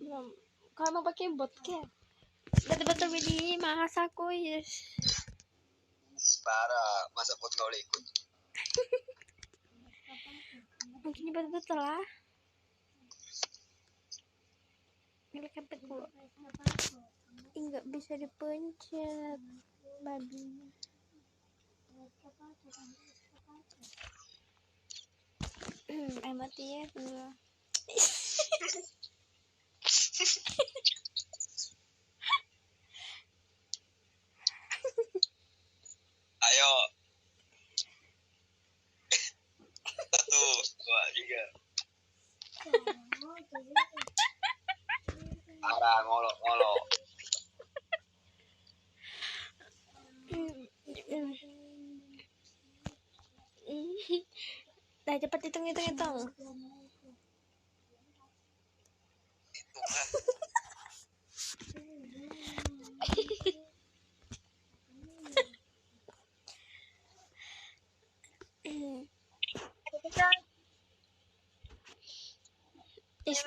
Kalau mau pakai bot ke? Betul-betul di mahasa ko yes. Para masa bot nggak boleh ikut. Mungkin betul-betul lah. Ini kapet ko. Enggak bisa dipencet. Babi. Mati ya tuh. Ayo. 1, 2, 3. Parah ngolok-ngolok. Dah cepat hitung. Is